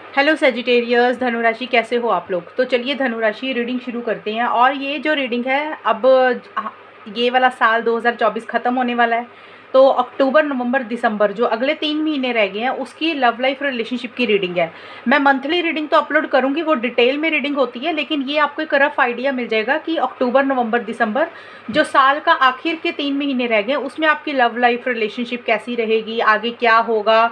Hello Sagittarius, धनुराशि कैसे हो आप लोग। तो चलिए धनुराशि रीडिंग शुरू करते हैं। और ये जो रीडिंग है अब ये वाला साल 2024 ख़त्म होने वाला है। तो अक्टूबर नवंबर दिसंबर जो अगले 3 महीने रह गए हैं उसकी लव लाइफ रिलेशनशिप की रीडिंग है। मैं मंथली रीडिंग तो अपलोड करूँगी, वो डिटेल में रीडिंग होती है, लेकिन ये आपको एक रफ आइडिया मिल जाएगा कि अक्टूबर नवंबर दिसंबर जो साल का आखिर के 3 महीने रह गए हैं उसमें आपकी लव लाइफ रिलेशनशिप कैसी रहेगी, आगे क्या होगा।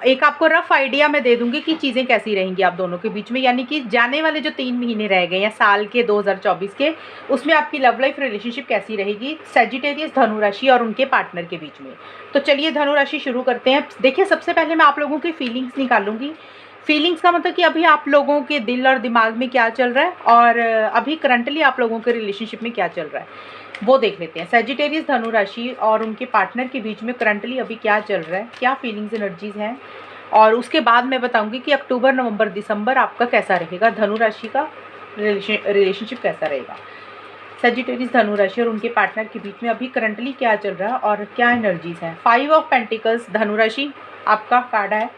एक आपको रफ आइडिया मैं दे दूंगी कि चीज़ें कैसी रहेंगी आप दोनों के बीच में, यानी कि जाने वाले जो 3 महीने रह गए हैं साल के 2024 के, उसमें आपकी लव लाइफ रिलेशनशिप कैसी रहेगी सेजिटेरियस धनु राशि और उनके पार्टनर के बीच में। तो चलिए धनु राशि शुरू करते हैं। देखिए, सबसे पहले मैं आप लोगों की फीलिंग्स निकालूंगी। फीलिंग्स का मतलब कि अभी आप लोगों के दिल और दिमाग में क्या चल रहा है और अभी करंटली आप लोगों के रिलेशनशिप में क्या चल रहा है वो देख लेते हैं। सेजिटेरियस धनु राशि और उनके पार्टनर के बीच में करंटली अभी क्या चल रहा है, क्या फीलिंग्स एनर्जीज हैं, और उसके बाद मैं बताऊंगी कि अक्टूबर नवंबर दिसंबर आपका कैसा रहेगा, धनु राशि का रिलेशनशिप कैसा रहेगा। सेजिटेरियस धनु राशि और उनके पार्टनर के बीच में अभी करंटली क्या चल रहा है और क्या एनर्जीज हैं। 5 ऑफ पेंटिकल्स धनु राशि आपका कार्ड है।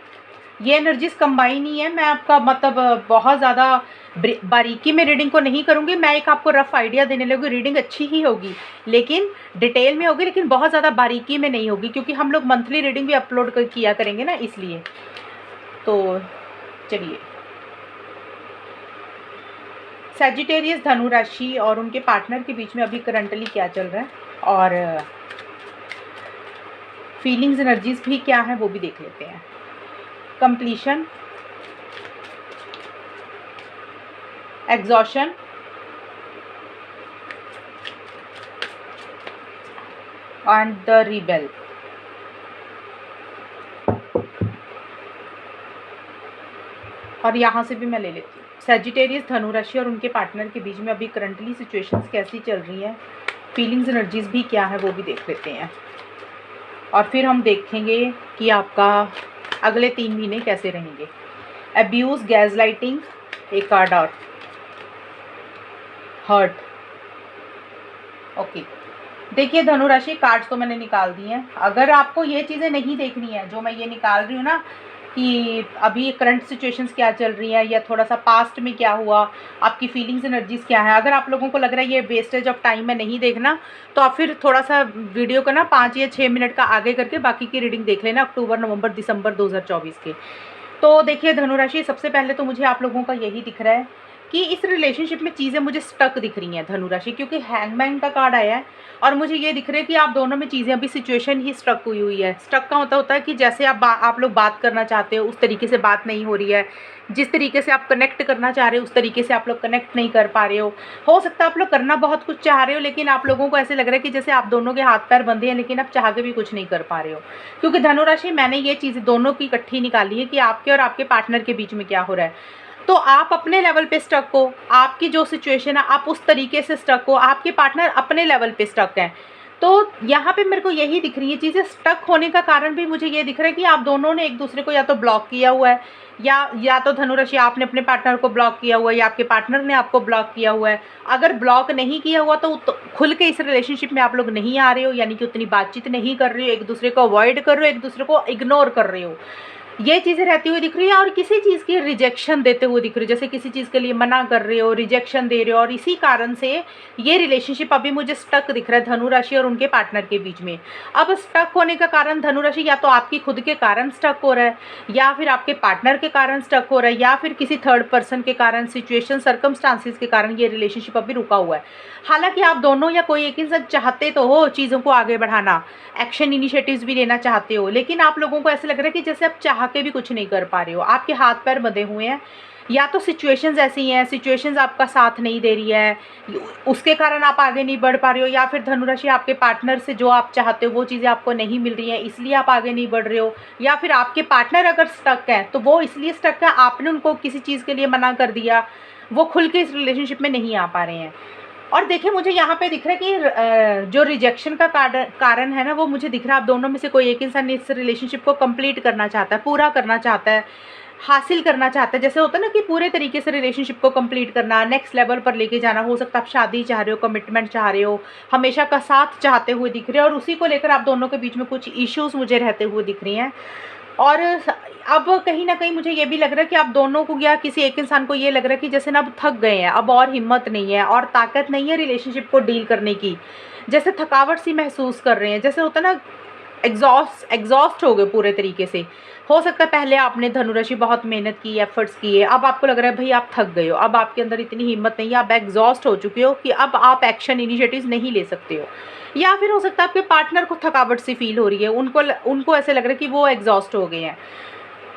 ये एनर्जीज कंबाइन ही है। मैं आपका मतलब बहुत ज़्यादा बारीकी में रीडिंग को नहीं करूँगी, मैं एक आपको रफ आइडिया देने लगूँगी। रीडिंग अच्छी ही होगी लेकिन डिटेल में होगी, लेकिन बहुत ज़्यादा बारीकी में नहीं होगी, क्योंकि हम लोग मंथली रीडिंग भी अपलोड किया करेंगे ना, इसलिए। तो चलिए, सेजिटेरियस धनु राशि और उनके पार्टनर के बीच में अभी करंटली क्या चल रहा है और फीलिंग्स एनर्जीज भी क्या है वो भी देख लेते हैं। Completion, exhaustion, and the rebel. और यहाँ से भी मैं ले लेती हूँ। सेजिटेरियस धनु राशि और उनके पार्टनर के बीच में अभी करंटली सिचुएशंस कैसी चल रही हैं, फीलिंग्स एनर्जीज भी क्या है वो भी देख लेते हैं। और फिर हम देखेंगे कि आपका अगले 3 महीने कैसे रहेंगे। अब्यूज़, गैसलाइटिंग, एक कार्ड और हर्ट। ओके, देखिए धनुराशि, कार्ड्स तो मैंने निकाल दिए हैं। अगर आपको ये चीज़ें नहीं देखनी है जो मैं ये निकाल रही हूँ ना, कि अभी करंट सिचुएशंस क्या चल रही हैं या थोड़ा सा पास्ट में क्या हुआ, आपकी फीलिंग्स एनर्जीज क्या है, अगर आप लोगों को लग रहा है ये वेस्टेज ऑफ टाइम में नहीं देखना, तो आप फिर थोड़ा सा वीडियो को ना 5 या 6 मिनट का आगे करके बाकी की रीडिंग देख लेना अक्टूबर नवंबर दिसंबर 2024 के। तो देखिए धनुराशि, सबसे पहले तो मुझे आप लोगों का यही दिख रहा है कि इस रिलेशनशिप में चीज़ें मुझे स्टक दिख रही हैं धनुराशि, क्योंकि हैंगमैन का कार्ड आया है और मुझे ये दिख रहा है कि आप दोनों में चीज़ें अभी सिचुएशन ही स्टक हुई हुई है। स्टक का मतलब होता है कि जैसे आप लोग बात करना चाहते हो उस तरीके से बात नहीं हो रही है, जिस तरीके से आप कनेक्ट करना चाह रहे हो उस तरीके से आप लोग कनेक्ट नहीं कर पा रहे हो सकता है आप लोग करना बहुत कुछ चाह रहे हो, लेकिन आप लोगों को ऐसे लग रहा है कि जैसे आप दोनों के हाथ पैर बंधे हैं लेकिन आप चाह के भी कुछ नहीं कर पा रहे हो। क्योंकि धनुराशि, मैंने ये चीज़ दोनों की इकट्ठी निकाली है कि आपके और आपके पार्टनर के बीच में क्या हो रहा है। तो आप अपने लेवल पे स्टक हो, आपकी जो सिचुएशन है आप उस तरीके से स्टक हो, आपके पार्टनर अपने लेवल पे स्टक हैं। तो यहाँ पे मेरे को यही दिख रही है चीज़ें। स्टक होने का कारण भी मुझे ये दिख रहा है कि आप दोनों ने एक दूसरे को या तो ब्लॉक किया हुआ है, या तो धनुराशि आपने अपने पार्टनर को ब्लॉक किया हुआ है या आपके पार्टनर ने आपको ब्लॉक किया हुआ है। अगर ब्लॉक नहीं किया हुआ तो खुल के इस रिलेशनशिप में आप लोग नहीं आ रहे हो, यानी कि उतनी बातचीत नहीं कर रहे हो, एक दूसरे को अवॉइड कर रहे हो, एक दूसरे को इग्नोर कर रहे हो, ये चीज़ें रहती हुई दिख रही है। और किसी चीज़ की रिजेक्शन देते हुए दिख रही है, जैसे किसी चीज़ के लिए मना कर रहे हो, रिजेक्शन दे रहे हो, और इसी कारण से ये रिलेशनशिप अभी मुझे स्टक दिख रहा है धनुराशि और उनके पार्टनर के बीच में। अब स्टक होने का कारण धनुराशि या तो आपकी खुद के कारण स्टक हो रहा है, या फिर आपके पार्टनर के कारण स्टक हो रहा है, या फिर किसी थर्ड पर्सन के कारण, सिचुएशन सर्कमस्टांसिस के कारण ये रिलेशनशिप अभी रुका हुआ है। हालांकि आप दोनों या कोई एक इंसान चाहते तो हो चीज़ों को आगे बढ़ाना, एक्शन इनिशिएटिव्स भी लेना चाहते हो, लेकिन आप लोगों को ऐसे लग रहा है कि जैसे आप चाह के भी कुछ नहीं कर पा रहे हो, आपके हाथ पैर बंधे हुए हैं, या तो सिचुएशंस ऐसी हैं, सिचुएशंस आपका साथ नहीं दे रही है, उसके कारण आप आगे नहीं बढ़ पा रहे हो, या फिर धनुराशि आपके पार्टनर से जो आप चाहते हो वो चीज़ें आपको नहीं मिल रही हैं इसलिए आप आगे नहीं बढ़ रहे हो, या फिर आपके पार्टनर अगर स्टक है तो वो इसलिए स्टक है आपने उनको किसी चीज़ के लिए मना कर दिया, वो खुल के इस रिलेशनशिप में नहीं आ पा रहे हैं। और देखिए, मुझे यहाँ पे दिख रहा है कि जो रिजेक्शन का कारण है ना, वो मुझे दिख रहा है आप दोनों में से कोई एक इंसान इस रिलेशनशिप को कंप्लीट करना चाहता है, पूरा करना चाहता है, हासिल करना चाहता है। जैसे होता है ना कि पूरे तरीके से रिलेशनशिप को कंप्लीट करना, नेक्स्ट लेवल पर लेके जाना। हो सकता है आप शादी चाह रहे हो, कमिटमेंट चाह रहे हो, हमेशा का साथ चाहते हुए दिख रहे हो, और उसी को लेकर आप दोनों के बीच में कुछ इश्यूज मुझे रहते हुए दिख रही हैं। और अब कहीं न कहीं मुझे ये भी लग रहा है कि आप दोनों को या किसी एक इंसान को ये लग रहा है कि जैसे ना अब थक गए हैं, अब और हिम्मत नहीं है और ताकत नहीं है रिलेशनशिप को डील करने की। जैसे थकावट सी महसूस कर रहे हैं, जैसे होता है ना, एग्ज़ॉस्ट हो गए पूरे तरीके से। हो सकता है पहले आपने धनुराशि बहुत मेहनत की, एफर्ट्स किए, अब आपको लग रहा है भई आप थक गए हो, अब आपके अंदर इतनी हिम्मत नहीं है, आप एग्ज़ॉस्ट हो चुके हो कि अब आप एक्शन इनिशिएटिव्स नहीं ले सकते हो। या फिर हो सकता है आपके पार्टनर को थकावट सी फ़ील हो रही है, उनको ऐसे लग रहा है कि वो एग्ज़ॉस्ट हो गए हैं।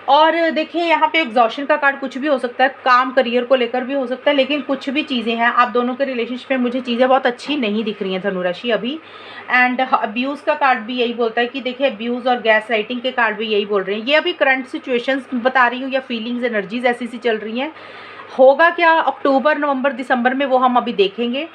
और देखिए यहाँ पे एग्ज़ॉशन का कार्ड कुछ भी हो सकता है, काम करियर को लेकर भी हो सकता है, लेकिन कुछ भी चीज़ें हैं, आप दोनों के रिलेशनशिप में मुझे चीज़ें बहुत अच्छी नहीं दिख रही हैं धनुराशि अभी। एंड अब्यूज़ का कार्ड भी यही बोलता है कि देखिए अब्यूज़ और गैस लाइटिंग के कार्ड भी यही बोल रहे हैं। ये अभी करंट सिचुएशंस बता रही हूँ या फीलिंग्स एनर्जीज ऐसी सी चल रही हैं। होगा क्या अक्टूबर नवंबर दिसंबर में, वो हम अभी देखेंगे।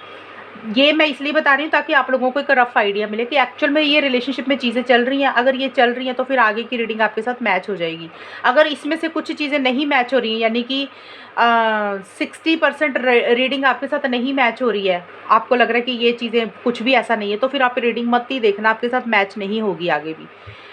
ये मैं इसलिए बता रही हूँ ताकि आप लोगों को एक रफ़ आइडिया मिले कि एक्चुअल में ये रिलेशनशिप में चीज़ें चल रही हैं। अगर ये चल रही हैं तो फिर आगे की रीडिंग आपके साथ मैच हो जाएगी। अगर इसमें से कुछ चीज़ें नहीं मैच हो रही हैं, यानी कि 60% रीडिंग आपके साथ नहीं मैच हो रही है, आपको लग रहा है कि ये चीज़ें कुछ भी ऐसा नहीं है, तो फिर आप रीडिंग मत ही देखना, आपके साथ मैच नहीं होगी आगे भी।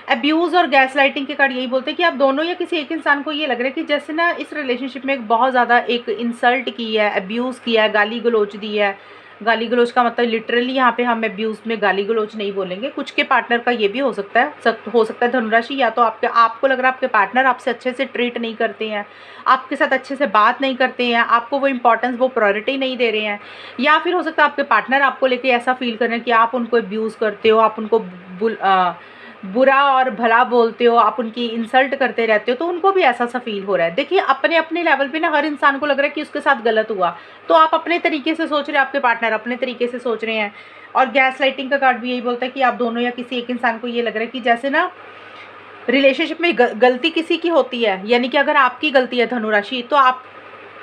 अब्यूज़ और गैस लाइटिंग के कार्ड यही बोलते हैं कि आप दोनों या किसी एक इंसान को ये लग रहा है कि जैसे ना इस रिलेशनशिप में एक बहुत ज़्यादा एक इंसल्ट की है, अब्यूज़ किया है, गाली गलौज दी है। गाली गलौज का मतलब लिटरली यहाँ पे हम अब्यूज़ में गाली गलौज नहीं बोलेंगे। कुछ के पार्टनर का ये भी हो सकता है, हो सकता है धनुराशि, या तो आपको लग रहा है आपके पार्टनर आपसे अच्छे से ट्रीट नहीं करते हैं, आपके साथ अच्छे से बात नहीं करते हैं, आपको वो इंपॉर्टेंस, वो प्रायोरिटी नहीं दे रहे हैं। या फिर हो सकता है आपके पार्टनर आपको लेके ऐसा फील कर रहे हैं कि आप उनको अब्यूज़ करते हो, आप उनको बुरा और भला बोलते हो, आप उनकी इंसल्ट करते रहते हो, तो उनको भी ऐसा सा फील हो रहा है। देखिए अपने अपने लेवल पे ना हर इंसान को लग रहा है कि उसके साथ गलत हुआ, तो आप अपने तरीके से सोच रहे हैं, आपके पार्टनर अपने तरीके से सोच रहे हैं। और गैस लाइटिंग का कार्ड भी यही बोलता है कि आप दोनों या किसी एक इंसान को ये लग रहा है कि जैसे ना रिलेशनशिप में गलती किसी की होती है, यानी कि अगर आपकी गलती है धनुराशि,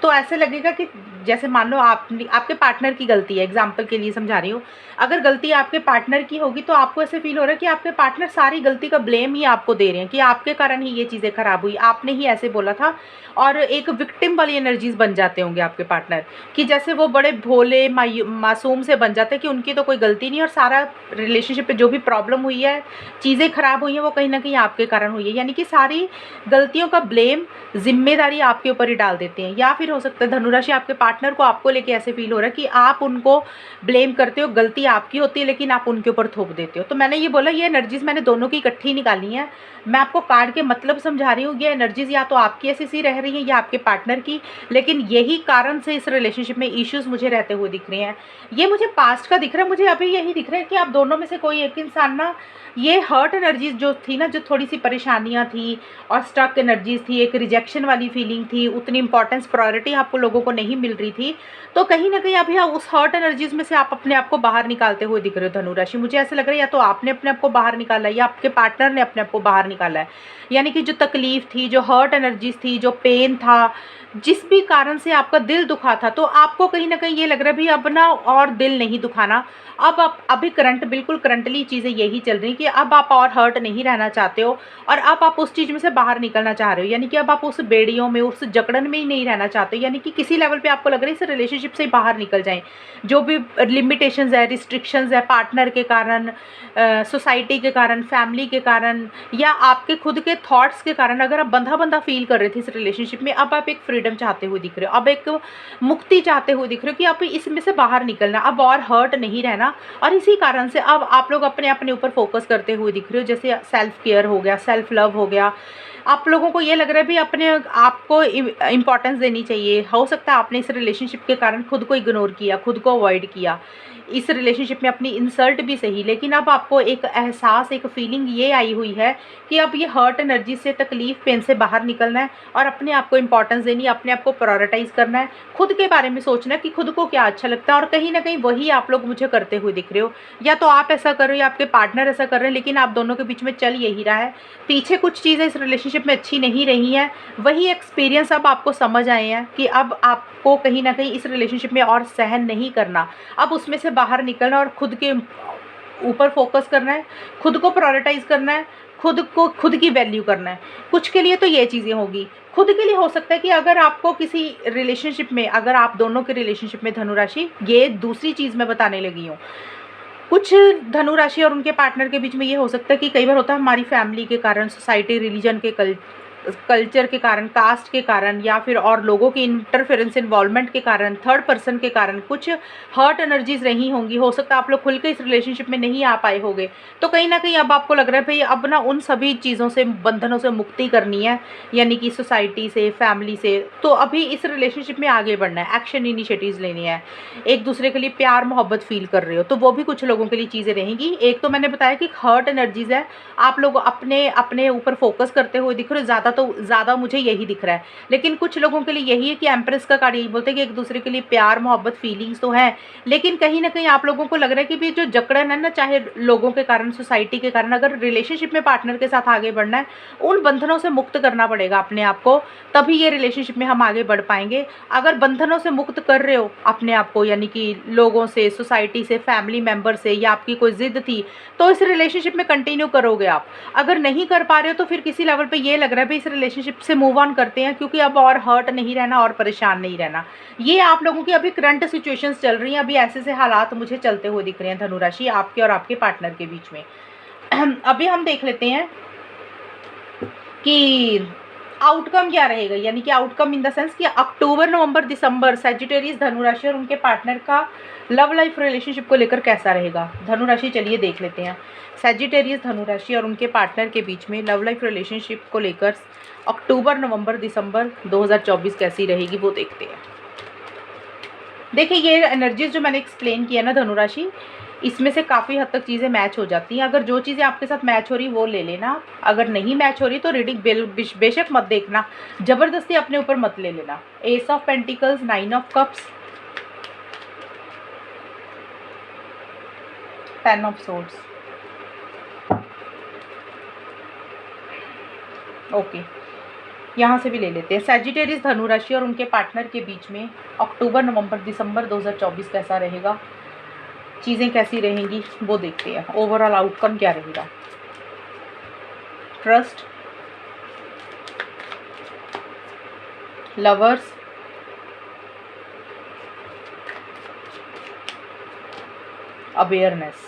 तो ऐसे लगेगा कि जैसे मान लो आपके पार्टनर की गलती है, एग्जाम्पल के लिए समझा रही हूँ। अगर गलती आपके पार्टनर की होगी तो आपको ऐसे फील हो रहा है कि आपके पार्टनर सारी गलती का ब्लेम ही आपको दे रहे हैं कि आपके कारण ही ये चीज़ें खराब हुई, आपने ही ऐसे बोला था। और एक विक्टिम वाली एनर्जीज बन जाते होंगे आपके पार्टनर, कि जैसे वो बड़े भोले मासूम से बन जाते हैं कि उनकी तो कोई गलती नहीं, और सारा रिलेशनशिप पे जो भी प्रॉब्लम हुई है, चीज़ें खराब हुई हैं, वो कहीं ना कहीं आपके कारण हुई है। यानी कि सारी गलतियों का ब्लेम, जिम्मेदारी आपके ऊपर ही डाल देते हैं। या फिर हो सकता है धनुराशि आपके पार्टनर को आपको लेके ऐसे फील हो रहा है कि आप उनको ब्लेम करते हो, गलती आपकी होती है लेकिन आप उनके ऊपर थोप देते हो। तो मैंने ये बोला, ये एनर्जीज मैंने दोनों की इकट्ठी निकाली हैं। मैं आपको कार्ड के मतलब समझा रही हूँ। ये एनर्जीज या तो आपकी ऐसी सी रह रही हैं या आपके पार्टनर की, लेकिन यही कारण से इस रिलेशनशिप में इश्यूज मुझे रहते हुए दिख रहे हैं। ये मुझे पास्ट का दिख रहा है, मुझे अभी यही दिख रहा है कि आप दोनों में से कोई एक इंसान ना, ये हर्ट एनर्जीज जो थी ना, जो थोड़ी सी परेशानियाँ थी और स्टक एनर्जीज थी, एक रिजेक्शन वाली फीलिंग थी, उतनी इंपॉर्टेंस प्रायोरिटी आपको लोगों को नहीं मिल रही थी, तो कहीं ना कहीं अभी उस हर्ट एनर्जीज में से आप अपने आप को बाहर निकालते हुए दिख रहे हो धनुराशि। मुझे ऐसा लग रहा है या तो आपने अपने आप को बाहर निकाला है या आपके पार्टनर ने अपने आप को बाहर निकाला है। यानी कि जो तकलीफ थी, जो हर्ट एनर्जीज थी, जो पेन था, जिस भी कारण से आपका दिल दुखा था, तो आपको कहीं ना कहीं ये लग रहा है भी अब ना और दिल नहीं दुखाना। अब आप अभी बिल्कुल करंटली चीज़ें यही चल रही कि अब आप और हर्ट नहीं रहना चाहते हो, और अब आप उस चीज़ में से बाहर निकलना चाह रहे हो। यानी कि अब आप उस बेड़ियों में, उस जकड़न में ही नहीं रहना चाहते। यानी कि किसी लेवल पे आपको लग रहा है इस रिलेशनशिप से बाहर निकल जाएं। जो भी लिमिटेशंस है, रिस्ट्रिक्शंस है, पार्टनर के कारण, सोसाइटी के कारण, फैमिली के कारण, या आपके खुद के थॉट्स के कारण, अगर आप बंधा बंधा फील कर रहे थे इस रिलेशनशिप में, अब आप एक फ्रीडम चाहते हुए दिख रहे हो, अब एक मुक्ति चाहते हुए दिख रहे हो कि आप इसमें से बाहर निकलना, अब और हर्ट नहीं रहना। और इसी कारण से अब आप लोग अपने अपने ऊपर फोकस करते हुए दिख रहे हो। जैसे सेल्फ केयर हो गया, सेल्फ लव हो गया। आप लोगों को ये लग रहा है भी अपने आप को इम्पोर्टेंस देनी चाहिए। हो सकता है आपने इस रिलेशनशिप के कारण खुद को इग्नोर किया, खुद को अवॉइड किया, इस रिलेशनशिप में अपनी इंसल्ट भी सही, लेकिन अब आपको एक एहसास, एक फीलिंग ये आई हुई है कि अब ये हर्ट एनर्जी से, तकलीफ, पेन से बाहर निकलना है और अपने आप को इंपॉर्टेंस देनी है, अपने आप को प्रायोरिटाइज करना है, खुद के बारे में सोचना है कि खुद को क्या अच्छा लगता है। और कहीं ना कहीं वही आप लोग मुझे करते हुए दिख रहे हो। या तो आप ऐसा कर रहे हो या आपके पार्टनर ऐसा कर रहे हैं, लेकिन आप दोनों के बीच में चल यही रहा है। पीछे कुछ चीज़ें इस रिलेशनशिप में अच्छी नहीं रही हैं, वही एक्सपीरियंस अब आपको समझ आए हैं कि अब आपको कहीं ना कहीं इस रिलेशनशिप में और सहन नहीं करना, अब उसमें से बाहर निकलना और खुद के ऊपर फोकस करना है, खुद को प्रायोरिटाइज करना है, खुद की वैल्यू करना है। कुछ के लिए तो ये चीज़ें होगी। खुद के लिए हो सकता है कि अगर आपको किसी रिलेशनशिप में, अगर आप दोनों के रिलेशनशिप में धनुराशि, ये दूसरी चीज़ मैं बताने लगी हूँ, कुछ धनु राशि और उनके पार्टनर के बीच में ये हो सकता है कि कई बार होता है हमारी फैमिली के कारण, सोसाइटी, रिलीजन के कल्चर के कारण, कास्ट के कारण, या फिर और लोगों की इंटरफेरेंस, इन्वॉल्वमेंट के कारण, थर्ड पर्सन के कारण कुछ हर्ट एनर्जीज रही होंगी। हो सकता है आप लोग खुल के इस रिलेशनशिप में नहीं आ पाए होंगे, तो कहीं ना कहीं अब आपको लग रहा है भाई अब ना उन सभी चीज़ों से, बंधनों से मुक्ति करनी है, यानी कि सोसाइटी से, फैमिली से। तो अभी इस रिलेशनशिप में आगे बढ़ना है, एक्शन इनिशिएटिव्स लेनी है, एक दूसरे के लिए प्यार मोहब्बत फील कर रहे हो, तो वो भी कुछ लोगों के लिए चीज़ें रहेंगी। एक तो मैंने बताया कि हर्ट एनर्जीज है, आप लोग अपने अपने ऊपर फोकस करते हुए दिख रहे हो, ज़्यादा मुझे यही दिख रहा है। लेकिन कुछ लोगों के लिए यही है कि एम्प्रेस का कार्ड यही बोलते हैं कि एक दूसरे के लिए प्यार मोहब्बत फीलिंग्स तो है, लेकिन कहीं ना कहीं आप लोगों को लग रहा है कि भी जो जकड़न है ना, चाहे लोगों के कारण, सोसाइटी के कारण, अगर रिलेशनशिप में पार्टनर के साथ आगे बढ़ना है, उन बंधनों से मुक्त करना पड़ेगा अपने आप को, तभी ये रिलेशनशिप में हम आगे बढ़ पाएंगे। अगर बंधनों से मुक्त कर रहे हो अपने आप को, यानी कि लोगों से, सोसाइटी से, फैमिली मेम्बर से, या आपकी कोई जिद थी, तो इस रिलेशनशिप में कंटिन्यू करोगे आप। अगर नहीं कर पा रहे हो तो फिर किसी लेवल पे ये लग रहा है भाई इस रिलेशनशिप से मूव ऑन करते हैं, क्योंकि अब और हर्ट नहीं रहना और परेशान नहीं रहना। ये आप लोगों की अभी करंट सिचुएशंस चल रही हैं, अभी ऐसे से हालात मुझे चलते हुए दिख रहे हैं धनु राशि, आपके और आपके पार्टनर के बीच में। अभी हम देख लेते हैं कि आउटकम क्या रहेगा, यानी कि आउटकम इन द सेंस कि अक्टूबर, नवंबर, दिसंबर सैजिटेरियस, धनु राशि और उनके पार्टनर का लव लाइफ रिलेशनशिप को लेकर कैसा रहेगा। धनु राशि चलिए देख लेते हैं, सैजिटेरियस, धनु राशि और उनके पार्टनर के बीच में लव लाइफ रिलेशनशिप को लेकर अक्टूबर, नवंबर, दिसंबर 2024 कैसी रहेगी वो देखते हैं। देखिए ये एनर्जीज जो मैंने एक्सप्लेन किया ना धनु राशि, इसमें से काफ़ी हद तक चीज़ें मैच हो जाती हैं। अगर जो चीज़ें आपके साथ मैच हो रही वो ले लेना, अगर नहीं मैच हो रही तो रीडिंग बेशक मत देखना, ज़बरदस्ती अपने ऊपर मत ले लेना। S of pentacles, 9 of cups, 10 of swords. Okay, यहाँ से भी ले लेते हैं। सैजिटेरियस, धनु राशि और उनके पार्टनर के बीच में अक्टूबर, नवंबर, दिसंबर 2024 कैसा रहेगा, चीज़ें कैसी रहेंगी वो देखते हैं। ओवरऑल आउटकम क्या रहेगा। Trust, lovers, awareness.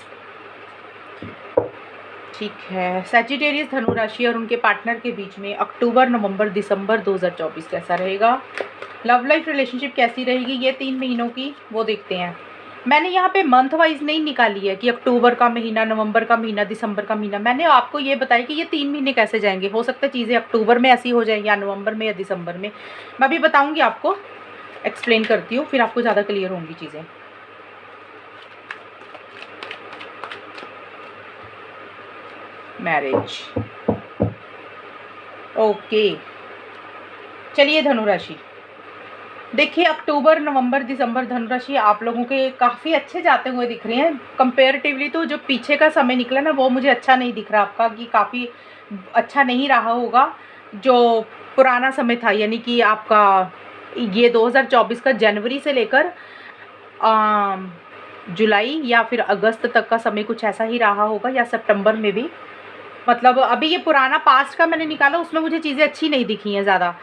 ठीक है, सैजिटेरियस, धनु राशि और उनके पार्टनर के बीच में अक्टूबर, नवंबर, दिसंबर 2024 कैसा रहेगा। लव लाइफ रिलेशनशिप कैसी रहेगी ये 3 महीनों की, वो देखते हैं। मैंने यहाँ पे मंथ वाइज नहीं निकाली है कि अक्टूबर का महीना, नवंबर का महीना, दिसंबर का महीना। मैंने आपको ये बताया कि ये 3 महीने कैसे जाएंगे। हो सकता है चीज़ें अक्टूबर में ऐसी हो जाए, या नवंबर में, या दिसंबर में। मैं अभी बताऊँगी आपको, एक्सप्लेन करती हूँ, फिर आपको ज़्यादा क्लियर होंगी चीज़ें। Marriage, okay. चलिए धनु राशि देखिए, अक्टूबर, नवंबर, दिसंबर धनु राशि आप लोगों के काफ़ी अच्छे जाते हुए दिख रहे हैं कंपेरेटिवली। तो जो पीछे का समय निकला ना वो मुझे अच्छा नहीं दिख रहा आपका, कि काफ़ी अच्छा नहीं रहा होगा जो पुराना समय था, यानी कि आपका ये 2024 का जनवरी से लेकर जुलाई या फिर अगस्त तक का समय कुछ ऐसा ही रहा होगा, या सितंबर में भी। मतलब अभी ये पुराना पास्ट का मैंने निकाला, उसमें मुझे चीज़ें अच्छी नहीं दिखी हैं ज़्यादा,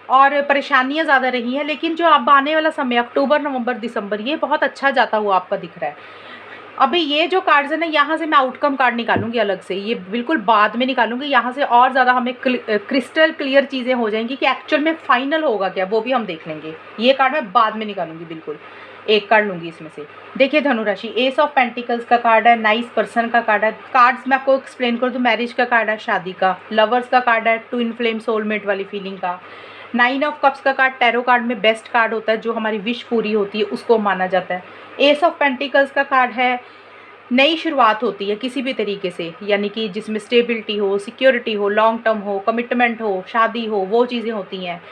और परेशानियां ज़्यादा रही हैं। लेकिन जो अब आने वाला समय अक्टूबर, नवंबर, दिसंबर, ये बहुत अच्छा जाता हुआ आपका दिख रहा है। अभी ये जो कार्ड्स है ना, यहाँ से मैं आउटकम कार्ड निकालूंगी अलग से, ये बिल्कुल बाद में निकालूंगी। यहाँ से और ज़्यादा हमें क्रिस्टल क्लियर चीज़ें हो जाएंगी कि एक्चुअल में फाइनल होगा क्या, वो भी हम देख लेंगे। ये कार्ड मैं बाद में निकालूंगी, बिल्कुल एक कार्ड लूँगी इसमें से। देखिए धनु राशि, एस ऑफ पेंटिकल्स का कार्ड है, नाइस पर्सन का कार्ड है। कार्ड्स मैं आपको एक्सप्लेन कर दूँ, मैरिज का कार्ड है, शादी का। लवर्स का कार्ड है, ट्विन फ्लेम सोलमेट वाली फीलिंग का। 9 ऑफ कप्स का कार्ड टैरो कार्ड में बेस्ट कार्ड होता है, जो हमारी विश पूरी होती है उसको माना जाता है। एस ऑफ पेंटिकल्स का कार्ड है, नई शुरुआत होती है किसी भी तरीके से, यानी कि जिसमें स्टेबिलिटी हो, सिक्योरिटी हो, लॉन्ग टर्म हो, कमिटमेंट हो, शादी हो, वो चीज़ें होती हैं।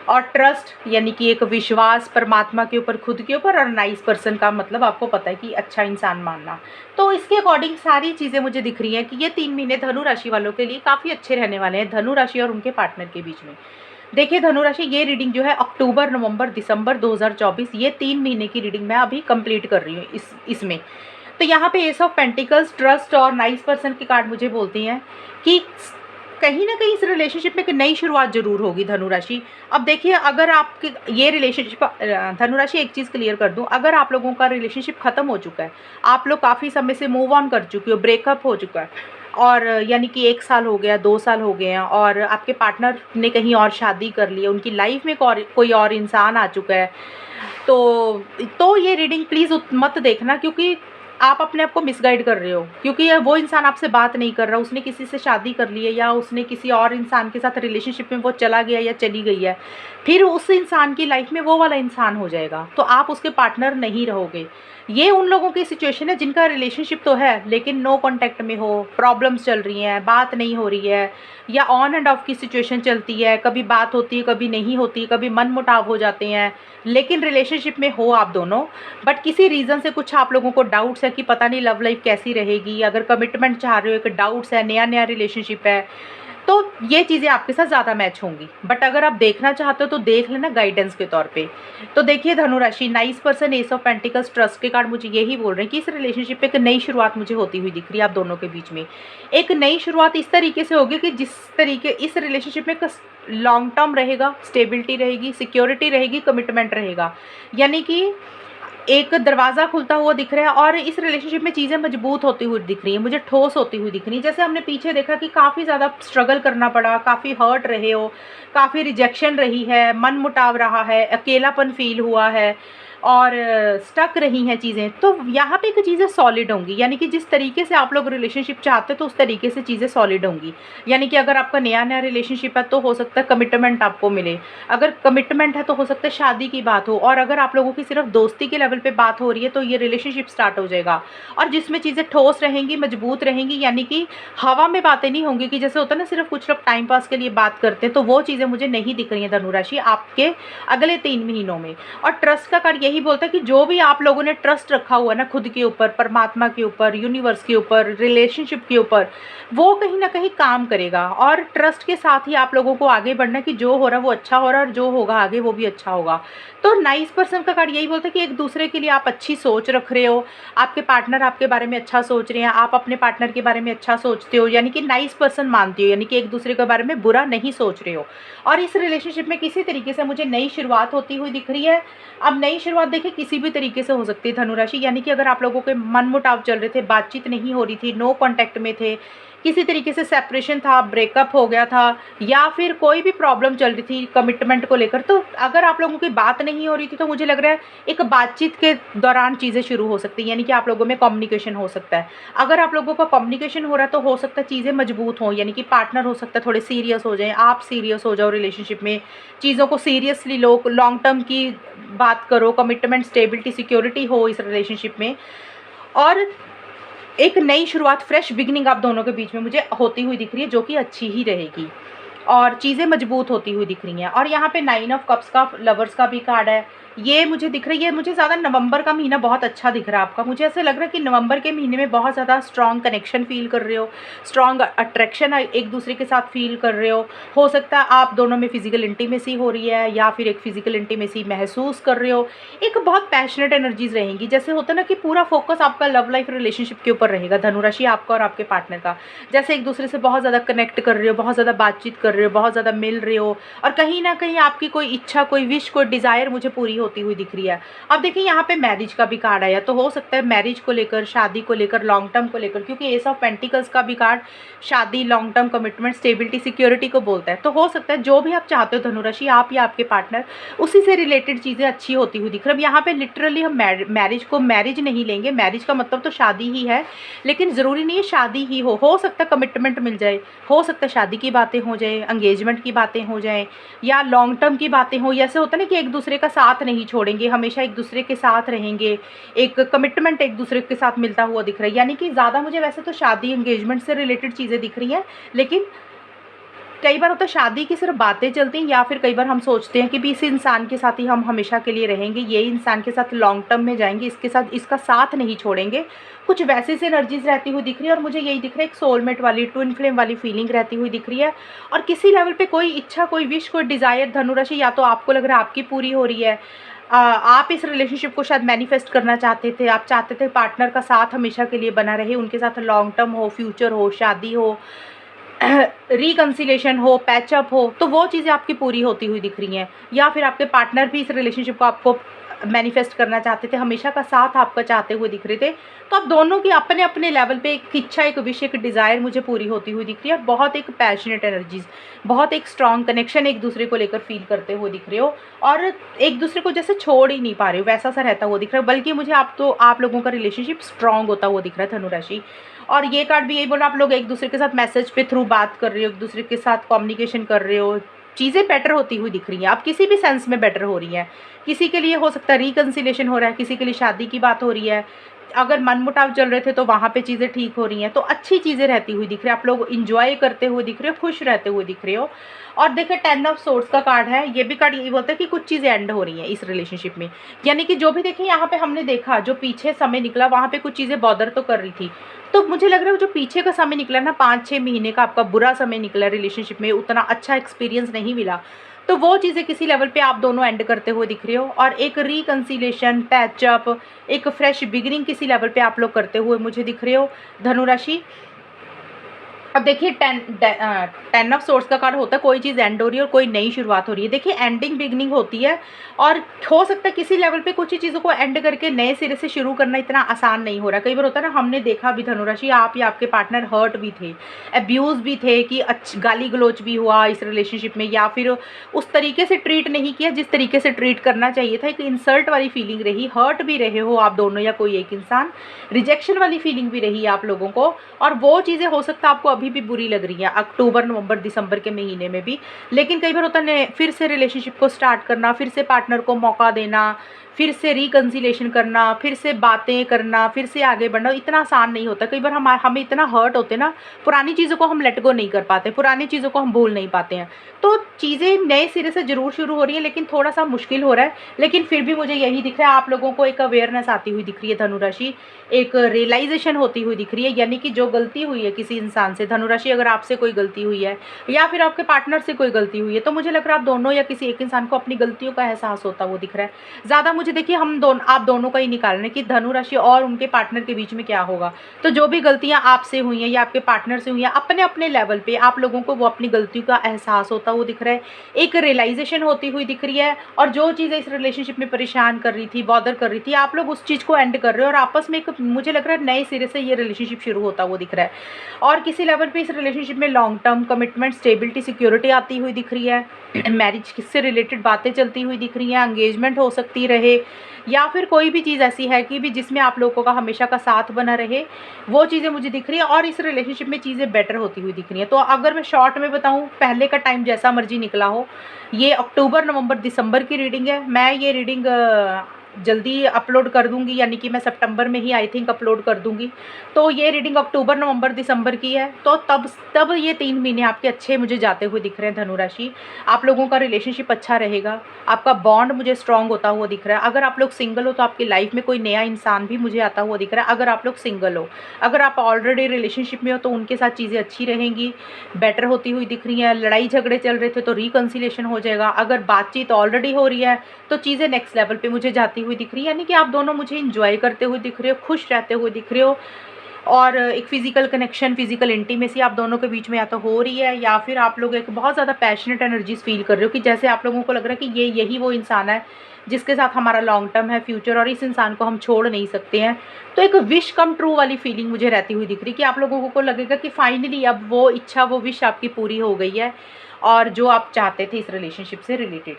और ट्रस्ट, यानी कि एक विश्वास परमात्मा के ऊपर, खुद के ऊपर। और नाइस पर्सन का मतलब आपको पता है कि अच्छा इंसान मानना। तो इसके अकॉर्डिंग सारी चीज़ें मुझे दिख रही हैं कि ये 3 महीने धनु राशि वालों के लिए काफ़ी अच्छे रहने वाले हैं, धनु राशि और उनके पार्टनर के बीच में। देखिए धनु राशि, ये रीडिंग जो है अक्टूबर, नवंबर, दिसंबर 2024, ये 3 महीने की रीडिंग मैं अभी कंप्लीट कर रही हूँ इसमें। तो यहाँ पे एस ऑफ पेंटिकल्स, ट्रस्ट और नाइस पर्सन के कार्ड मुझे बोलते हैं कि कहीं न कहीं इस रिलेशनशिप में एक नई शुरुआत ज़रूर होगी धनु राशि। अब देखिए, अगर आपके ये रिलेशनशिप धनु राशि, एक चीज़ क्लियर कर दूँ, अगर आप लोगों का रिलेशनशिप ख़त्म हो चुका है, आप लोग काफ़ी समय से मूव ऑन कर चुके हो, ब्रेकअप हो चुका है और यानी कि 1 साल हो गया, 2 साल हो गए हैं और आपके पार्टनर ने कहीं और शादी कर ली है, उनकी लाइफ़ में कोई और इंसान आ चुका है, तो ये रीडिंग प्लीज़ मत देखना, क्योंकि आप अपने आप को मिसगाइड कर रहे हो, क्योंकि वो इंसान आपसे बात नहीं कर रहा, उसने किसी से शादी कर ली है या उसने किसी और इंसान के साथ रिलेशनशिप में वो चला गया या चली गई है, फिर उस इंसान की लाइफ में वो वाला इंसान हो जाएगा, तो आप उसके पार्टनर नहीं रहोगे। ये उन लोगों की सिचुएशन है जिनका रिलेशनशिप तो है लेकिन नो कांटेक्ट में हो, प्रॉब्लम्स चल रही हैं, बात नहीं हो रही है या ऑन एंड ऑफ की सिचुएशन चलती है, कभी बात होती है, कभी नहीं होती, कभी मनमुटाव हो जाते हैं, लेकिन रिलेशनशिप में हो आप दोनों, बट किसी रीज़न से कुछ आप लोगों को डाउट्स है कि पता नहीं लव लाइफ कैसी रहेगी, अगर कमिटमेंट चाह रहे हो, एक डाउट्स है, नया नया रिलेशनशिप है, तो ये चीज़ें आपके साथ ज़्यादा मैच होंगी। बट अगर आप देखना चाहते हो तो देख लेना गाइडेंस के तौर पे। तो देखिए धनु राशि, nice person, S of pentacles, trust के कार्ड मुझे यही बोल रहे हैं कि इस रिलेशनशिप पे एक नई शुरुआत मुझे होती हुई दिख रही है आप दोनों के बीच में। एक नई शुरुआत इस तरीके से होगी कि जिस तरीके इस रिलेशनशिप में एक लॉन्ग टर्म रहेगा, स्टेबिलिटी रहेगी, सिक्योरिटी रहेगी, कमिटमेंट रहेगा, यानी कि एक दरवाज़ा खुलता हुआ दिख रहा है और इस रिलेशनशिप में चीज़ें मजबूत होती हुई दिख रही हैं, मुझे ठोस होती हुई दिख रही है। जैसे हमने पीछे देखा कि काफ़ी ज़्यादा स्ट्रगल करना पड़ा, काफ़ी हर्ट रहे हो, काफ़ी रिजेक्शन रही है, मनमुटाव रहा है, अकेलापन फ़ील हुआ है और स्टक रही हैं चीज़ें, तो यहाँ पे एक चीज़ें सॉलिड होंगी, यानी कि जिस तरीके से आप लोग रिलेशनशिप चाहते हो तो उस तरीके से चीज़ें सॉलिड होंगी। यानी कि अगर आपका नया नया रिलेशनशिप है तो हो सकता है कमिटमेंट आपको मिले, अगर कमिटमेंट है तो हो सकता है शादी की बात हो, और अगर आप लोगों की सिर्फ दोस्ती के लेवल पे बात हो रही है तो ये रिलेशनशिप स्टार्ट हो जाएगा, और जिसमें चीज़ें ठोस रहेंगी, मजबूत रहेंगी, यानी कि हवा में बातें नहीं होंगी कि जैसे होता है ना सिर्फ कुछ लोग टाइम पास के लिए बात करते हैं, तो वो चीज़ें मुझे नहीं दिख रही हैं धनु राशि आपके अगले 3 महीनों में। और ट्रस्ट का कार्ड यही बोलता है कि जो भी आप लोगों ने ट्रस्ट रखा हुआ है ना खुद के ऊपर, परमात्मा के ऊपर, यूनिवर्स के ऊपर, रिलेशनशिप के ऊपर, वो कहीं ना कहीं काम करेगा, और ट्रस्ट के साथ ही आप लोगों को आगे बढ़ना कि जो हो रहा है वो अच्छा हो रहा है और जो होगा आगे वो भी अच्छा होगा। तो नाइस पर्सन का कार्ड यही बोलता है कि एक दूसरे के लिए आप अच्छी सोच रख रहे हो, आपके पार्टनर आपके बारे में अच्छा सोच रहे हैं, आप अपने पार्टनर के बारे में अच्छा सोचते हो, यानी कि नाइस पर्सन मानते हो, यानी कि एक दूसरे के बारे में बुरा नहीं सोच रहे हो। और इस रिलेशनशिप में किसी तरीके से मुझे नई शुरुआत होती हुई दिख रही है। अब नई शुरुआत देखिए किसी भी तरीके से हो सकती है धनु राशि, यानी कि अगर आप लोगों के मनमुटाव चल रहे थे, बातचीत नहीं हो रही थी, नो कांटेक्ट में थे, किसी तरीके से सेपरेशन था, ब्रेकअप हो गया था, या फिर कोई भी प्रॉब्लम चल रही थी कमिटमेंट को लेकर, तो अगर आप लोगों की बात नहीं हो रही थी तो मुझे लग रहा है एक बातचीत के दौरान चीज़ें शुरू हो सकती हैं, यानी कि आप लोगों में कम्युनिकेशन हो सकता है। अगर आप लोगों का कम्युनिकेशन हो रहा है तो हो सकता है चीज़ें मजबूत हों, यानी कि पार्टनर हो सकता है थोड़े सीरियस हो जाएं, आप सीरियस हो जाओ रिलेशनशिप में, चीज़ों को सीरियसली लो, लॉन्ग टर्म की बात करो, कमिटमेंट, स्टेबिलिटी, सिक्योरिटी हो इस रिलेशनशिप में, और एक नई शुरुआत, फ्रेश बिगिनिंग आप दोनों के बीच में मुझे होती हुई दिख रही है, जो कि अच्छी ही रहेगी और चीज़ें मजबूत होती हुई दिख रही हैं। और यहाँ पे 9 ऑफ कप्स का, लवर्स का भी कार्ड है, ये मुझे दिख रही है, मुझे ज़्यादा नवंबर का महीना बहुत अच्छा दिख रहा है आपका, मुझे ऐसा लग रहा है कि नवंबर के महीने में बहुत ज़्यादा स्ट्रॉन्ग कनेक्शन फील कर रहे हो, स्ट्रॉन्ग अट्रैक्शन एक दूसरे के साथ फील कर रहे हो सकता है आप दोनों में फिजिकल इंटीमेसी हो रही है या फिर एक फिजिकल इंटीमेसी महसूस कर रहे हो, एक बहुत पैशनेट एनर्जीज रहेंगी, जैसे होता है ना कि पूरा फोकस आपका लव लाइफ रिलेशनशिप के ऊपर रहेगा धनु राशि, आपका और आपके पार्टनर का, जैसे एक दूसरे से बहुत ज़्यादा कनेक्ट कर रहे हो, बहुत ज़्यादा बातचीत कर रहे हो, बहुत ज़्यादा मिल रहे हो, और कहीं ना कहीं आपकी कोई इच्छा, कोई विश, कोई डिज़ायर मुझे पूरी होती हुई दिख रही है। अब देखिए यहाँ पे मैरिज का भी कार्ड आया, तो हो सकता है मैरिज को लेकर, शादी को लेकर, लॉन्ग टर्म को लेकर, क्योंकि एस ऑफ पेंटिकल्स का भी कार्ड शादी, long term, commitment, stability, security को बोलता है, तो हो सकता है जो भी आप चाहते हो धनुराशि, आप या आपके पार्टनर, उसी से रिलेटेड चीज़ें अच्छी होती हुई दिख रही है। यहाँ पे लिटरली हम मैरिज को मैरिज नहीं लेंगे, मैरिज का मतलब तो शादी ही है, लेकिन ज़रूरी नहीं है शादी ही हो सकता है कमिटमेंट मिल जाए, हो सकता है शादी की बातें हो जाए, एंगेजमेंट की बातें हो जाए, या लॉन्ग टर्म की बातें हो, ऐसे होता है ना कि एक दूसरे का साथ नहीं छोड़ेंगे, हमेशा एक दूसरे के साथ रहेंगे, एक कमिटमेंट एक दूसरे के साथ मिलता हुआ दिख रहा है, यानी कि ज़्यादा मुझे वैसे तो शादी, एंगेजमेंट से रिलेटेड चीज़ें दिख रही हैं, लेकिन कई बार होता है शादी की सिर्फ बातें चलती हैं, या फिर कई बार हम सोचते हैं कि भी इस इंसान के साथ ही हम हमेशा के लिए रहेंगे, ये इंसान के साथ लॉन्ग टर्म में जाएंगे, इसके साथ इसका साथ नहीं छोड़ेंगे, कुछ वैसे से एनर्जीज रहती हुई दिख रही है। और मुझे यही दिख रहा है एक सोलमेट वाली, ट्विन फ्लेम वाली फीलिंग रहती हुई दिख रही है, और किसी लेवल पे कोई इच्छा, कोई विश, कोई डिज़ायर धनुराशि, या तो आपको लग रहा है आपकी पूरी हो रही है, आप इस रिलेशनशिप को शायद मैनिफेस्ट करना चाहते थे, आप चाहते थे पार्टनर का साथ हमेशा के लिए बना रहे, उनके साथ लॉन्ग टर्म हो, फ्यूचर हो, शादी हो, रिकंसिलेशन हो, पैचअप हो, तो वो चीज़ें आपकी पूरी होती हुई दिख रही हैं। या फिर आपके पार्टनर भी इस रिलेशनशिप को आपको मैनिफेस्ट करना चाहते थे, हमेशा का साथ आपका चाहते हुए दिख रहे थे। तो अब दोनों की अपने अपने लेवल पे एक इच्छा, एक विश, एक डिज़ायर मुझे पूरी होती हुई दिख रही है। बहुत एक पैशनेट एनर्जीज़, बहुत एक स्ट्रॉन्ग कनेक्शन एक दूसरे को लेकर फील करते हुए दिख रहे हो, और एक दूसरे को जैसे छोड़ ही नहीं पा रहे हो, वैसा सा रहता हुआ दिख रहा है। बल्कि मुझे आप लोगों का रिलेशनशिप स्ट्रॉन्ग होता हुआ दिख रहा है, धनु राशि। और ये कार्ड भी यही बोल रहा है, आप लोग एक दूसरे के साथ मैसेज पे थ्रू बात कर रहे हो, एक दूसरे के साथ कम्युनिकेशन कर रहे हो, चीज़ें बेटर होती हुई दिख रही हैं। आप किसी भी सेंस में बेटर हो रही हैं। किसी के लिए हो सकता है रिकंसिलेशन हो रहा है, किसी के लिए शादी की बात हो रही है। अगर मनमुटाव चल रहे थे तो वहाँ पे चीज़ें ठीक हो रही हैं। तो अच्छी चीज़ें रहती हुई दिख रही है, आप लोग इंजॉय करते हुए दिख रहे हो, खुश रहते हुए दिख रहे हो। और देखिए 10 ऑफ सोर्ड्स का कार्ड है, ये भी कार्ड यही बोलता है कि कुछ चीज़ें एंड हो रही हैं इस रिलेशनशिप में। यानी कि जो भी देखिए यहाँ पे हमने देखा, जो पीछे समय निकला वहाँ पे कुछ चीज़ें बॉदर तो कर रही थी। तो मुझे लग रहा है जो पीछे का समय निकला ना, 5-6 महीने का आपका बुरा समय निकला रिलेशनशिप में, उतना अच्छा एक्सपीरियंस नहीं मिला। तो वो चीज़ें किसी लेवल पे आप दोनों एंड करते हुए दिख रहे हो, और एक रिकंसिलेशन, पैचअप, एक फ्रेश बिगिनिंग किसी लेवल पे आप लोग करते हुए मुझे दिख रहे हो, धनु राशि। अब देखिए 10 ऑफ सोर्स का कार्ड होता है, कोई चीज़ एंड हो रही है और कोई नई शुरुआत हो रही है। देखिए एंडिंग बिगनिंग होती है, और हो सकता है किसी लेवल पे कुछ ही चीज़ों को एंड करके नए सिरे से शुरू करना इतना आसान नहीं हो रहा। कई बार होता है ना, हमने देखा भी धनु राशि, आप या आपके पार्टनर हर्ट भी थे, अब्यूज़ भी थे, कि गाली गलोच भी हुआ इस रिलेशनशिप में, या फिर उस तरीके से ट्रीट नहीं किया जिस तरीके से ट्रीट करना चाहिए था। एक इंसल्ट वाली फीलिंग रही, हर्ट भी रहे हो आप दोनों या कोई एक इंसान, रिजेक्शन वाली फीलिंग भी रही है आप लोगों को। और वो चीज़ें हो सकता है आपको अभी भी बुरी लग रही है, अक्टूबर, नवंबर, दिसंबर के महीने में भी। लेकिन कई बार होता है फिर से रिलेशनशिप को स्टार्ट करना, फिर से पार्टनर को मौका देना, फिर से रिकंसिलेशन करना, फिर से बातें करना, फिर से आगे बढ़ना इतना आसान नहीं होता। कई बार हमें इतना हर्ट होते ना, पुरानी चीज़ों को हम लेट गो नहीं कर पाते, पुरानी चीज़ों को हम भूल नहीं पाते हैं। तो चीज़ें नए सिरे से ज़रूर शुरू हो रही हैं, लेकिन थोड़ा सा मुश्किल हो रहा है। लेकिन फिर भी मुझे यही दिख रहा है, आप लोगों को एक अवेयरनेस आती हुई दिख रही है धनु राशि, एक रियलाइजेशन होती हुई दिख रही है। यानी कि जो गलती हुई है किसी इंसान से, धनु राशि अगर आपसे कोई गलती हुई है या फिर आपके पार्टनर से कोई गलती हुई है, तो मुझे लग रहा है आप दोनों या किसी एक इंसान को अपनी गलतियों का एहसास होता वो दिख रहा है ज़्यादा। मुझे देखिए आप दोनों का ही निकाल रहे हैं कि धनु राशि और उनके पार्टनर के बीच में क्या होगा। तो जो भी गलतियां आपसे हुई हैं या आपके पार्टनर से हुई हैं, अपने अपने लेवल पे आप लोगों को वो अपनी गलतियों का एहसास होता वो दिख रहा है, एक रियलाइजेशन होती हुई दिख रही है। और जो चीज़ें इस रिलेशनशिप में परेशान कर रही थी, बॉदर कर रही थी, आप लोग उस चीज़ को एंड कर रहे हो, और आपस में एक मुझे लग रहा है नए सिरे से ये रिलेशनशिप शुरू होता वो दिख रहा है। और किसी लेवल पे इस रिलेशनशिप में long term commitment, stability, security आती हुई दिख रही है। मैरिज से रिलेटेड बातें चलती हुई दिख रही हैं, एंगेजमेंट हो सकती रहे, या फिर कोई भी चीज़ ऐसी है कि भी जिसमें आप लोगों का हमेशा का साथ बना रहे, वो चीज़ें मुझे दिख रही है। और इस रिलेशनशिप में चीज़ें बेटर होती हुई दिख रही हैं। तो अगर मैं शॉर्ट में बताऊं, पहले का टाइम जैसा मर्जी निकला हो, ये अक्टूबर, नवंबर, दिसंबर की रीडिंग है। मैं ये रीडिंग जल्दी अपलोड कर दूंगी, यानी कि मैं सितंबर में ही आई थिंक अपलोड कर दूंगी। तो ये रीडिंग अक्टूबर, नवंबर, दिसंबर की है। तो तब ये 3 महीने आपके अच्छे मुझे जाते हुए दिख रहे हैं धनु राशि। आप लोगों का रिलेशनशिप अच्छा रहेगा, आपका बॉन्ड मुझे स्ट्रॉन्ग होता हुआ दिख रहा है। अगर आप लोग सिंगल हो तो आपकी लाइफ में कोई नया इंसान भी मुझे आता हुआ दिख रहा है। अगर आप लोग सिंगल हो, अगर आप ऑलरेडी रिलेशनशिप में हो तो उनके साथ चीज़ें अच्छी रहेंगी, बेटर होती हुई दिख रही हैं। लड़ाई झगड़े चल रहे थे तो रिकंसिलेशन हो जाएगा। अगर बातचीत ऑलरेडी हो रही है तो चीज़ें नेक्स्ट लेवल पे मुझे जाती हुई दिख रही है। यानी कि आप दोनों मुझे इंजॉय करते हुए दिख रहे हो, खुश रहते हुए दिख रहे हो, और एक फिजिकल कनेक्शन, फिजिकल इंटीमेसी आप दोनों के बीच में या तो हो रही है, या फिर आप लोग एक बहुत ज़्यादा पैशनेट एनर्जीज फील कर रहे हो कि जैसे आप लोगों को लग रहा है कि यही वो इंसान है जिसके साथ हमारा लॉन्ग टर्म है, फ्यूचर, और इस इंसान को हम छोड़ नहीं सकते हैं। तो एक विश कम ट्रू वाली फीलिंग मुझे रहती हुई दिख रही कि आप लोगों को लगेगा कि फाइनली अब वो इच्छा, वो विश आपकी पूरी हो गई है, और जो आप चाहते थे इस रिलेशनशिप से रिलेटेड।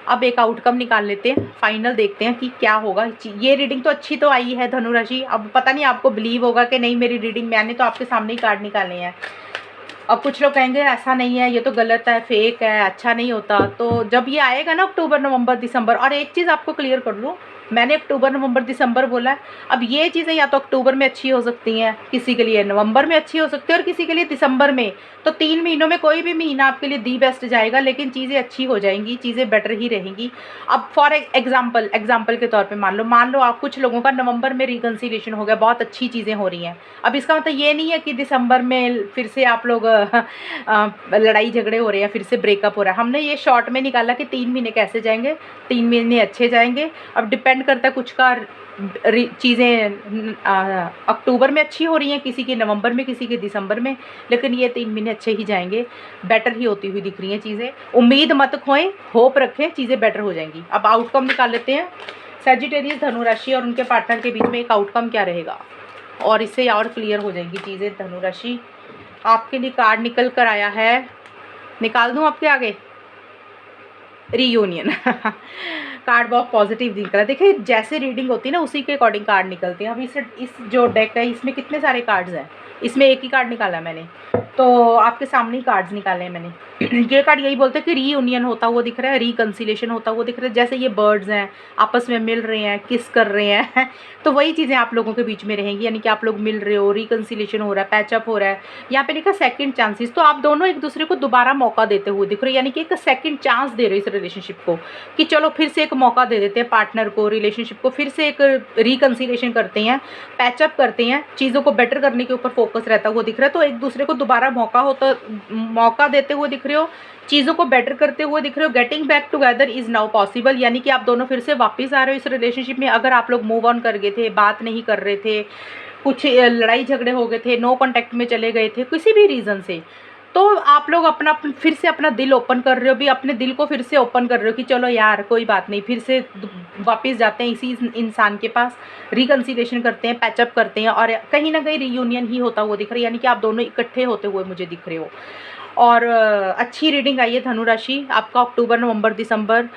अब एक आउटकम निकाल लेते हैं, फाइनल देखते हैं कि क्या होगा। ये रीडिंग तो अच्छी तो आई है धनु राशि, अब पता नहीं आपको बिलीव होगा कि नहीं मेरी रीडिंग, मैंने तो आपके सामने ही कार्ड निकाले हैं। अब कुछ लोग कहेंगे ऐसा नहीं है, ये तो गलत है, फेक है, अच्छा नहीं होता। तो जब ये आएगा ना अक्टूबर, नवंबर, दिसंबर, और एक चीज़ आपको क्लियर कर लूँ, मैंने अक्टूबर, नवंबर, दिसंबर बोला है। अब ये चीज़ें या तो अक्टूबर में अच्छी हो सकती हैं, किसी के लिए नवंबर में अच्छी हो सकती है, और किसी के लिए दिसंबर में। तो 3 महीनों में कोई भी महीना आपके लिए दी बेस्ट जाएगा, लेकिन चीज़ें अच्छी हो जाएंगी, चीज़ें बेटर ही रहेंगी। अब फॉर एग्जाम्पल के तौर पे मान लो आप, कुछ लोगों का नवंबर में रिकंसिलेशन हो गया, बहुत अच्छी चीज़ें हो रही हैं। अब इसका मतलब ये नहीं है कि दिसंबर में फिर से आप लोग लड़ाई झगड़े हो रहे हैं, फिर से ब्रेकअप हो रहा है। हमने ये शॉर्ट में निकाला कि 3 महीने कैसे जाएंगे, 3 महीने अच्छे जाएंगे। अब डिपेंड डिपेंड करता है, कुछ का चीज़ें अक्टूबर में अच्छी हो रही हैं, किसी के नवंबर में, किसी के दिसंबर में, लेकिन ये 3 महीने अच्छे ही जाएंगे, बेटर ही होती हुई दिख रही हैं चीज़ें। उम्मीद मत खोएं, होप रखें, चीज़ें बेटर हो जाएंगी। अब आउटकम निकाल लेते हैं। सैजिटेरियस धनु राशि और उनके पार्टनर के बीच में एक आउटकम क्या रहेगा, और इससे और क्लियर हो जाएंगी चीज़ें। धनु राशि, आपके लिए कार्ड निकल कर आया है, निकाल दूँ आपके आगे, रीयूनियन। कार्ड बहुत पॉजिटिव दिख रहा है। देखिए जैसे रीडिंग होती है ना, उसी के अकॉर्डिंग कार्ड निकलते हैं। अब इस जो डेक है इसमें कितने सारे कार्ड्स हैं, इसमें एक ही कार्ड निकाला मैंने, तो आपके सामने ही कार्ड्स निकाले हैं मैंने। ये कार्ड यही बोलते हैं कि रीयूनियन होता हुआ दिख रहा है, रिकन्सिलेशन होता हुआ दिख रहा है। जैसे ये बर्ड्स हैं, आपस में मिल रहे हैं, किस कर रहे हैं, तो वही चीज़ें आप लोगों के बीच में रहेंगी, यानी कि आप लोग मिल रहे हो, रिकन्सिलेशन हो रहा है, पैचअप हो रहा है। यहाँ पे लिखा सेकंड चांसेस, तो आप दोनों एक दूसरे को दोबारा मौका देते हुए दिख रहे हो, यानी कि एक सेकंड चांस दे रहे हो इस रिलेशनशिप को, कि चलो फिर से एक मौका दे देते हैं पार्टनर को, रिलेशनशिप को फिर से एक रिकन्सिलेशन करते हैं, पैचअप करते हैं, चीज़ों को बेटर करने के ऊपर फोकस रहता हुआ दिख रहा है। तो एक दूसरे को दोबारा मौका देते हुए दिख रहे हो, चीज़ों को बेटर करते हुए दिख रहे हो। Getting back together is now possible, यानी कि आप दोनों फिर से वापस आ रहे हो इस रिलेशनशिप में। अगर आप लोग मूव ऑन कर गए थे, बात नहीं कर रहे थे, कुछ लड़ाई झगड़े हो गए थे, नो कॉन्टैक्ट में चले गए थे किसी भी रीज़न से, तो आप लोग फिर से अपना दिल ओपन कर रहे हो, भी अपने दिल को फिर से ओपन कर रहे हो कि चलो यार कोई बात नहीं, फिर से वापस जाते हैं इसी इंसान के पास, रिकन्सिलेशन करते हैं, पैचअप करते हैं, और कहीं ना कहीं रीयूनियन ही होता हुआ दिख रहा है, यानी कि आप दोनों इकट्ठे होते हुए मुझे दिख रहे हो। और अच्छी रीडिंग आई है धनु राशि, आपका अक्टूबर, नवंबर, दिसंबर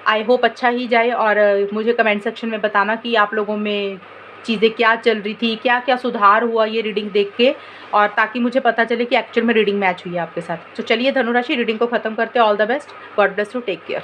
आई होप अच्छा ही जाए। और मुझे कमेंट सेक्शन में बताना कि आप लोगों में चीज़ें क्या चल रही थी, क्या क्या सुधार हुआ ये रीडिंग देख के, और ताकि मुझे पता चले कि एक्चुअल में रीडिंग मैच हुई है आपके साथ। तो चलिए धनु राशि रीडिंग को ख़त्म करते हैं। All the best, god bless you, take care.